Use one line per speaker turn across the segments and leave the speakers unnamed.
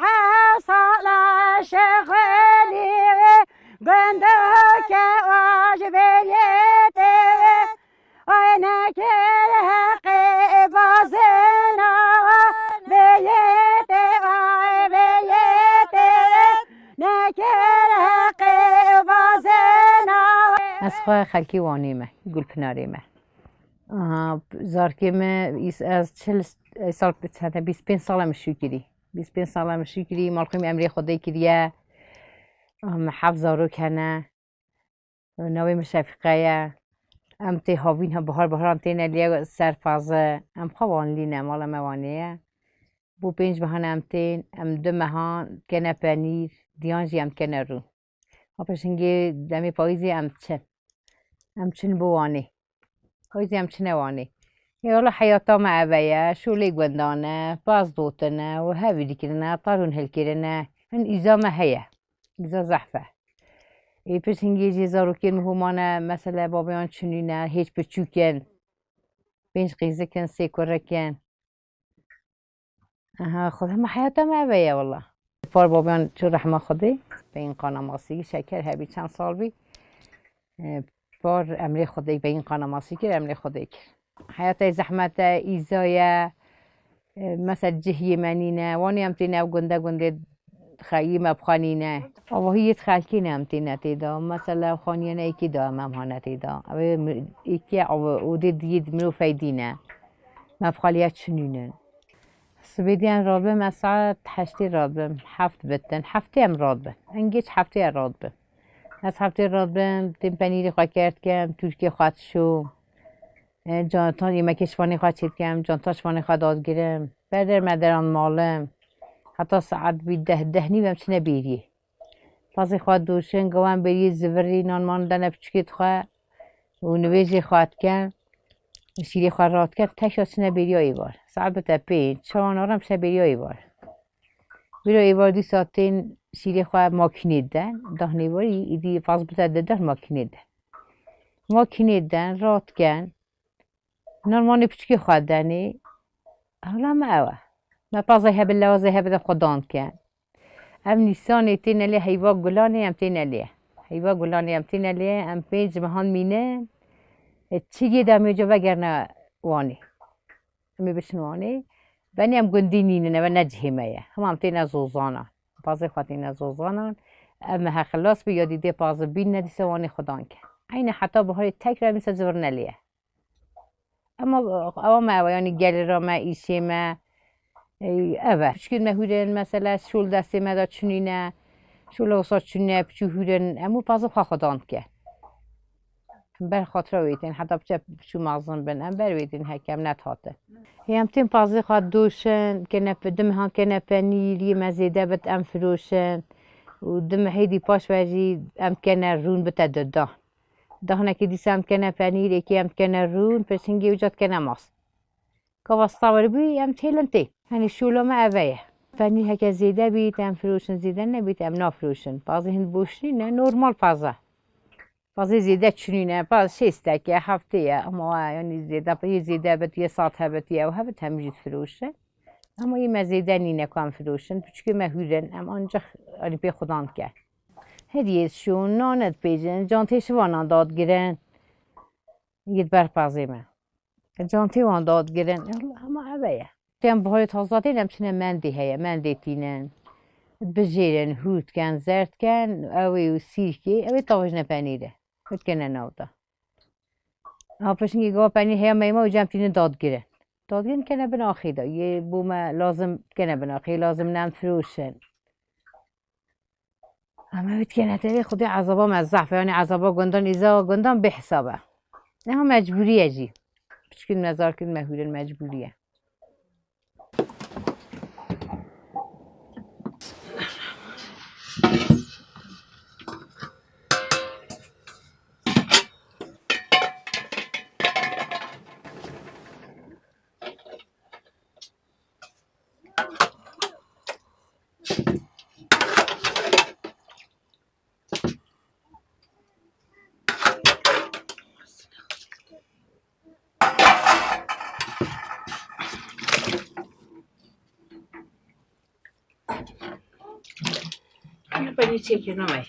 حصل شغلي قندك واجبيتي عينك الحقي بازنا بيتي بيتي نكر حقي بازنا
از خواه خلکی وانیمه گل پناریمه زارکیمه از 40 سال بتاعته 25 سالم شکری 25 سالم شکری مالکیم امری خدای کریه حفظه رو کنه نوی مشفقه ام تی هاوین ها بهار ام تی نلیه سرفازه ام خوان لینه مال موانیه بو 5 مهان ام تی ام 2 مهان کنه پنیر دیانجی ام کنه رو هاپشنگی دمی پاییزی ام چن بوانی پاییزی ام چنه وانی یه حالا حیاتا معویه شولی گوندانه باز دوتنه و هاوی دیکرنه طارون هل کرنه این ایزا ما هیه ایزا زحفه ای پشنگی جیزا رو کن همانه مثلا بابیان چنینه هیچ بچوکن 5 قیزه کن 3 کره کن خود همه حیاتا معویه والله پار بابیان چون رحمه خودی به این قانماسی شکر هبی چند سال بی پار امری خودی به این قانماسی کرد امری خودی کرد حیات زحمت ایزای مثل جهی منینه وانی هم تینه و گنده خییم بخانینه آوهیت خلکینه هم تینه تیدا مثلا خانیانه ایکی دا ممهانه تیدا ایکی اوده دید منو فیدینه مبخالیت چنینه سبیدیان رابم از ساعت 8 رابم 7 بتن 7 هم رابم انگیش 7 رابم از 7 رابم تیم پنیری خواه کرد کم ترکی خواه شو جانتان یه مکشوانی خواه چید کم جانتاشوانی خواه داد گیرم بدر مدران مالم حتی ساعت بی 10 نیمم چنه بیریه پاسی خواه دوشن گوان بری زوری نان ماندن بچکید خواه و نویجی خواه کم شیری خواه راد کرد تک چنه بیری ایوار ساعت بتا 5 چوان آرام چنه بیری ایوار بیرو ایوار 2 ساعتین شیری خواه ماکینیدن دهنیواری ایدی پاس بتا ددر ماکینیدن راد کن نرمانی پچکی خواه دنی حالا ما اوه ما پازه هب لوازه هب خدان کن ام نیسانی تینه لی هیوا گلانی ام تینه لی هیوا گلانی ام تینه لی ام 5 مهان مینه چیگی دمی جو وگرنه وانی امی بشن وانی بنی ام گندی نینه و نجهیمه هم تینه زوزانه پازه خواه تینه زوزانه ام ها خلاص بیا دیده پازه بین ندیسه وانی خدان کن این حتی بهاری تک را میسه زور نلیه اما ما یعنی گل را ما ایشی ما اوه چکید مهورن مثلا شول دستی ما دا چنینه شول اوسا چنینه پچو هورن امو پازه خواه خدان که بر خاطر ویدین حتی پچو مغزن بن ام بر ویدین حکم نتاته هم تیم پازه خواه دوشن که دم ها که نپنیری مزیده بت ام فروشن و دم هیدی پاش وجی ام کنه رون بتا دادان دهنه که دیسه ام کنه پنیر اکی ام کنه رون پسنگی وجود کنه ماست که واسطاور بی ام تیلن تی هنی شولم اوه پنیر هکه زیده بید ام فروشن زیده نبید ام نافروشن پازه هند بوشنی نه نورمال پازه زیده چنینه پاز 6 که هفته اما یعنی زیده بید یه ساعت هبت یه و هبت همجید فروشه اما یه مزیده نینه که ام فروشن پچکه مهورن ام آنجا پی خودان که هدیه شون نانت بیجن جانتی شوانان داد گیرن یه برپازی من جانتی وان داد گیرن اما اوه تیم بهای تازاتی نمچنه مندی هیه مندی تینن بجیرن هود کن زرد کن اوه و سیرکی اوه تاوش نپنیره هود کنه نودا پشنگی گاه پنیر هیه میمه و جمع تینن داد گیرن کنه بناخی دا یه بومه لازم کنه بناخی لازم نم فروشن اما بید که نتیجه خودی عذابا مزحفه یعنی عذابا گندان ایزا گندان به حسابه نه هم مجبوریه جی بچکن نظر کن مهورن مجبوریه پنیر چکر نمی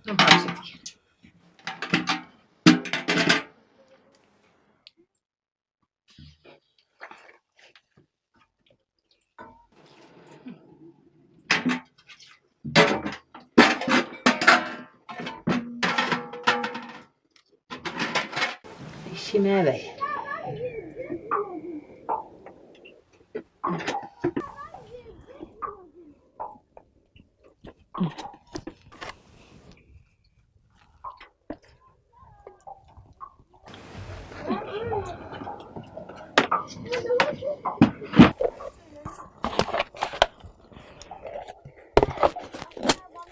نمی‌پاشید که شیمه بای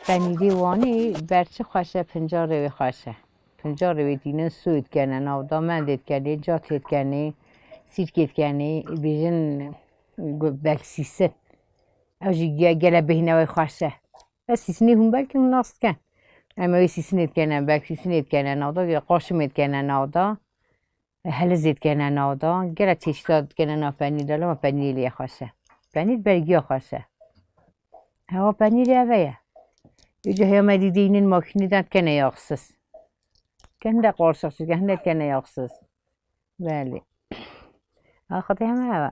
پنیری وانی برچه خوشه 50 روی خوشه 50 روی دینه سوید کنه ناودا من دید کنه جات دید کنه سیرکت کنه بیشن بکسیسه اوجی گله بهینه خوشه بس سیسنی هم بلکه ناست کن اما سیسنیت کنه بکسیسنیت کنه ناودا قاشمیت کنه ناودا هل زید کنه ناودا گله چشتاد کنه نا پنیر دارم و پنیری خوشه پنیر برگی خوشه هوا پنیری اوه یه همه دیدین ماکینی داد کنه یاخسس کنده قارشش کنده کنه یاخسس بله آخه همه اوه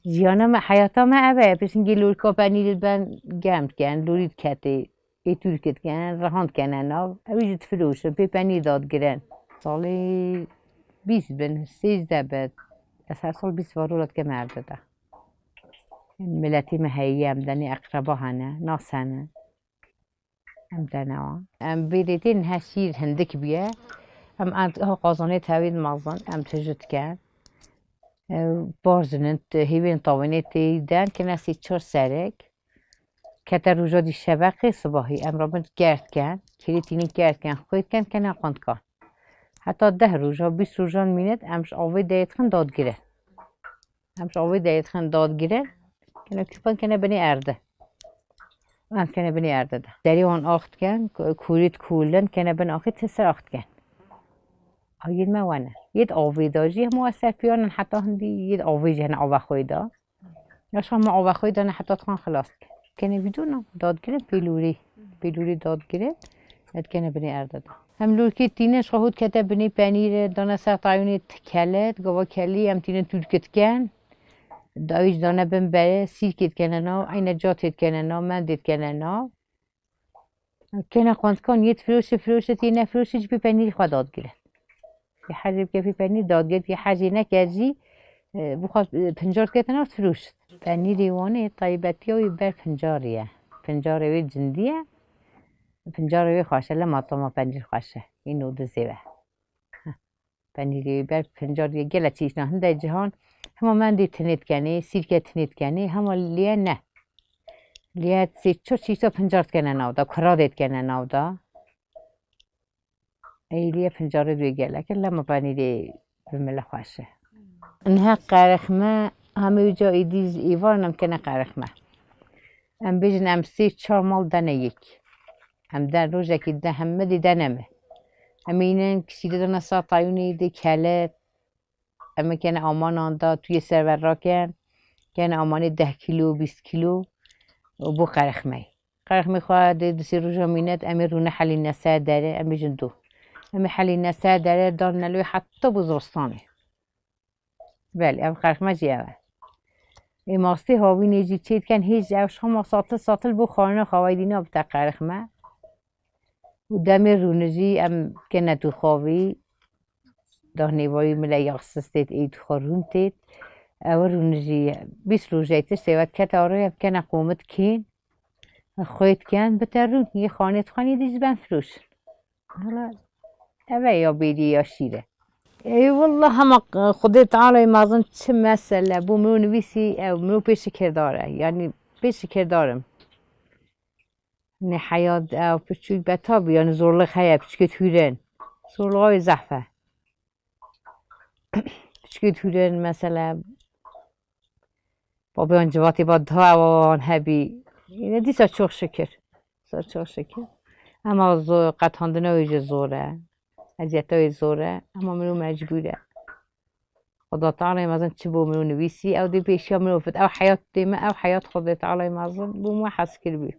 جیانم حیاتم اوه پس اینکه لورکا پنیر بن گمد کن لورید کتی ایتور کت کن رهاند کنه ناو اویجت فروشه پی پنیر داد گرن سالی 20 بن 13 بد از هر سال 20 وارولت که مرده ده ملتی مهیی هم دنی اقربا هنه ناس هنه هم دنوا هم بیریدین هشیر هندک بیه هم قازانه تاوید مازن هم تجد کن بارزنند هیوین طاوینه تیدن که نسی 4 سرک کتر روژا دی شبقی صباحی ام را بند گرد کن کلیتینی گرد کن خوید کن که نقاند کن حتی 10 روژا 20 روژا مینت امش آوی دایت خن داد گیره امش آوی دایت خن داد گیره کنه کپن کنه بنی ارده من کنه بنی ارده ده دری آن آخت کن کورید کولن کنه بن آخی تسر آخت کن آید موانه ید آوی داجی هم موثر پیانن حتی هندی ید آوی جهن آوه خویدا یا شما آوه خویدا نه حتی تخان خلاص کنه بدونم داد گیره پیلوری داد گیره اد کنه بنی ارده ده هم لورکی تینش خود کته بنی پنیر دانه سر طایونی تکلت گوا کلی هم تینه تورکت کن دایش دانه بن بره سیرکت کنه نا این جاتت کنه نا مندت کنه نا کنه خواند کن یه فروش تینه فروشش بی پنیر خود داد گیره یه حجی که بی پنیر داد گیره یه حجی نکردی بخواد پنجار کتنه فروش پنیری وانه طیبتی های بر پنجاریه پنجاروی جندیه پنجاروی خوشه لما طما پنیر خوشه این نود زیوه پنیری بر پنجاریه گله چیش نه هنده جهان همه من دی تنید کنی سیرکه تنید کنی همه لیه نه لیه چیزا پنجارت کنه ناودا کرادت کنه ناودا ای لیه پنجاره دوی گله که لما پنیری بمله خوشه انها قرخمه همه جا ایدیز ایوانم کنه قرخمه ام بیجن ام 3-4 مال دنه یک هم در روزه که ده همه دی دنمه همینن کسی دادن ساطایونی دی کلت اما کنه آمان آندا توی سرور را کنه آمانی 10 کیلو 20 کیلو و بو قرخمه خواهد دسی روزا مینت امی رونه حلی نسه داره امی جن دو امی حلی نسه داره دار نلوی حتی بزرستانه بله ام قرخمه جیوه ای ماستی هاوی نیجی چید کن هیچ اوش هم ساتل بو خانه خواهی دینا بتا قرخمه و دمی رونجی ام کنه تو خواهی ده نیوایی ملا یخصستید اید خورون تید او رونجی 20 روزه تش سواد کت آره کنه قومت کین خوید کن بترون یه خانه دیز بند فروش حالا اوه یا بیدی یا شیره ای والله هم خدا تعالی مازن چه مسئله بو منو نویسی او منو پیش کرداره یعنی پیش کردارم نه حیات او پچوک بتاب یعنی زورلق هیا پچوک تویرن زورلق های زحفه پچوک تویرن مثلا بابا انجواتی با دوان هبی اینه دیسا چوخ شکر اما قطعاندنه اویج زوره اذیتای زوره اما منو مجبوره خدا تعالی مازن چه بو منو نویسی او دی پیشیا منو فت او حیات دیمه او حیات خدا تعالی مازن بو ما حس کر بی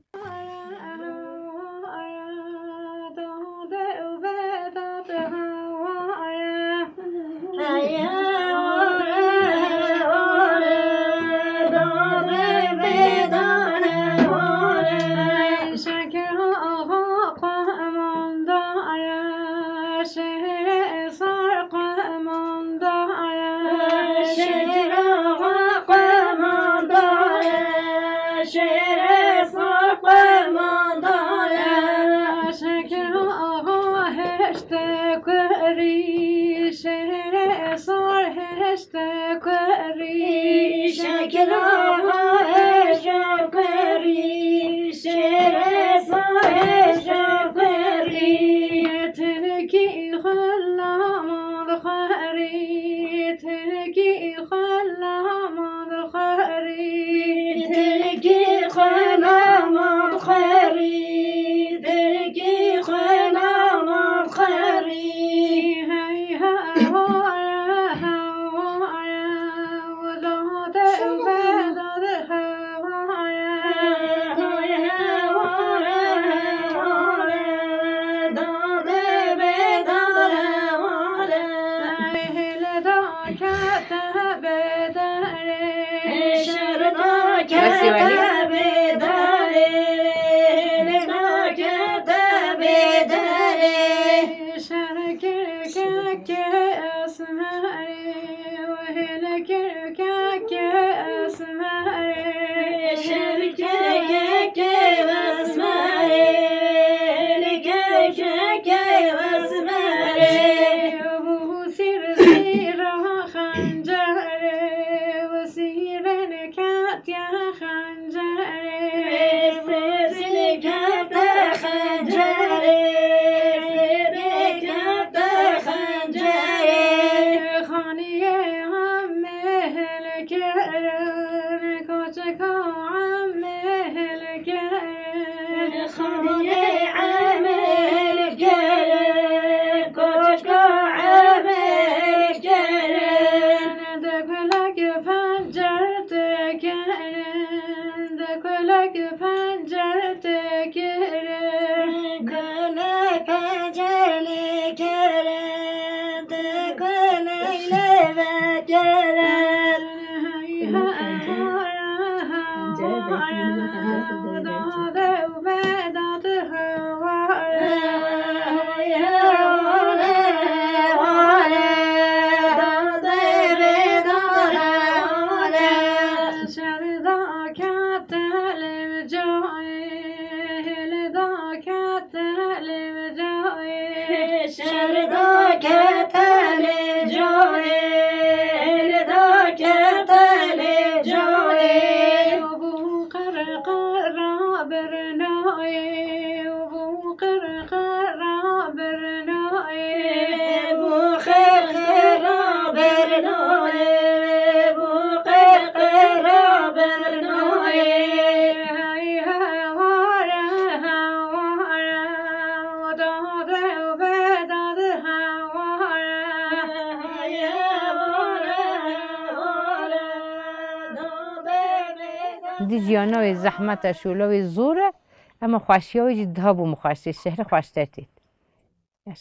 دی جیانای زحمت شولای زوره اما خوشیای جدها بو مخوشتی شهر خوشترتید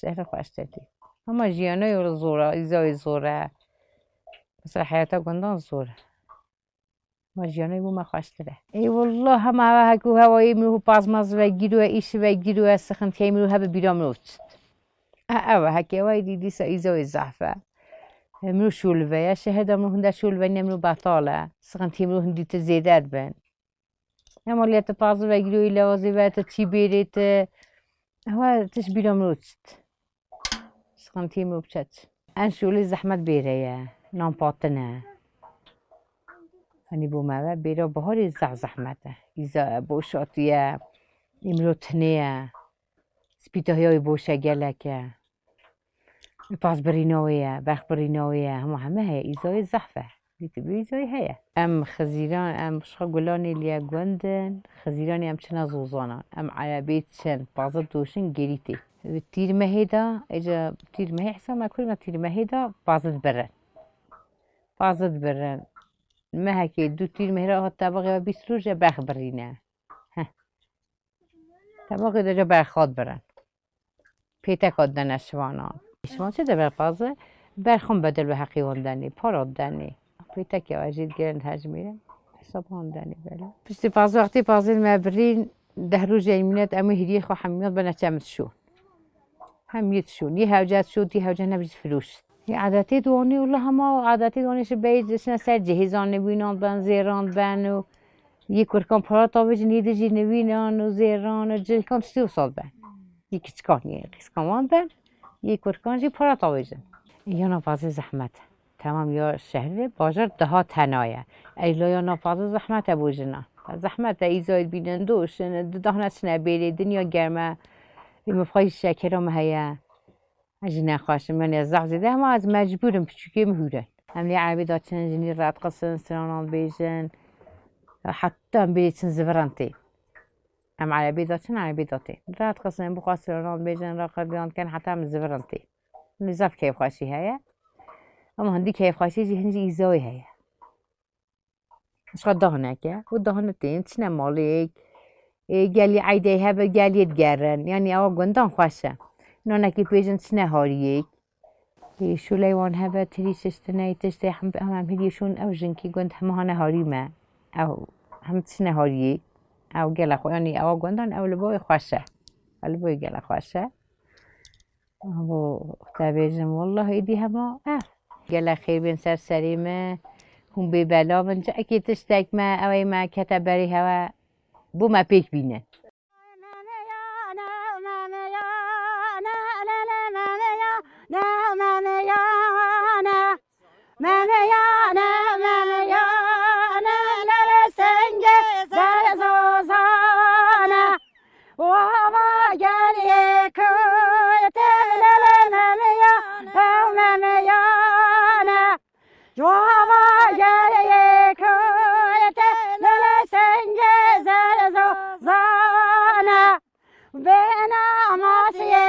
شهر خوشترتید اما جیانای زوره ایزای زوره مثل حیاتا گندان زوره ما جیانای بو مخوشتره ای والله همه هکو هوایی میرو پازماز و گیرو ایش و گیرو سخنتی میرو هبه بیرام روچت اوه هکی هوایی دیدی سا ایزای زحفه امرو شولوه یا شهد امرو هنده شولوه نمرو بطاله سخنتی امرو هندیت زیدت بین اما لیت پازو و گیروی لوازی و تا چی بیرید هوا تش بیرام روچت سخنتی امرو بچت ان شولی زحمت بیره نام پاتنه هنی بو موه بیره بهاری زحمته ایزا بوشاتیه امرو تنیه سپیتاهی های بوشه گلکه پاس برینویه برخ برینویه همه هیا ایزای زحفه دیتی بی ایزای هیا ام خزیران ام شخا گلانی لیا گوندن خزیرانی ام چنا زوزانا ام عربیت چن پازد دوشن گریتی تیر مهیدا اجا تیر مهی حسام اکوری ما تیر مهیدا پازد برن مهکی دو تیر مهرا ها طبقی و بیست روز برخ برینه طبقی دا جا برخاد برن پیتک آدن اشوانان شما چه دبر پازه برخون بدل به حقی واندنی پاراد دنی پیتک یا اجید گرند هج میره حساب واندنی بله پشتی پازه وقتی پازه مبرین ده روز ایمینت اما هدیه خو حمیات بنا چمت شون همیت شون یه هوجت شد یه هوجت نبرید فروش یه عادتی دوانی والله همه عادتی دوانیش باید جسنا سر جهیزان نبینان بن زیران بن و یه کرکان پارات آویج نیده جی نبینان و زیران و جلکان 30 سال بن یه کچکان یه قسکان بن یک کرکانجی پارات آویزن یا نبازی زحمت تمام یا شهر بازار ده تنایه ایلا یا نافذ زحمت بوجنا زحمت ایزاید بینن دوش دهنه سنه بیری دنیا گرمه مفخای شکرم هیا اجنا خواستم من از زعزده ما از مجبورم بچوکی مهوره هم لی عربی داشتن جنی رد قصن سرانان بیجن حتی هم بیرتن زبرانتی هم عربی داشتن عربی داتی رد قصن بخوا سرانان بیجن را قبیان کن حتی هم زبرانتی نزاف کیف خواشی هیا اما هندی کیف خواشی جی هنجی ایزای هیا مش قد دهنه که و دهنه تین تنه مالیک گلی عیده هبه گلیت گرن یعنی آوا گندان خواسته نانکی پیجن تنه هاریک شو لیوان هبه تریسش تنه تشته هم هلیشون او جنکی گند همه هانه هاری ما او هم تنه هاریک او گله خو یعنی آوا گندان او لبای خواسته لبای گله خواسته او تبیجم والله ایدی همه گله خیر بین سر سریمه هم بی بلا من جا اکی تشتک ما اوی ما کتبری هوا بو ما پیک بینه
Bena masye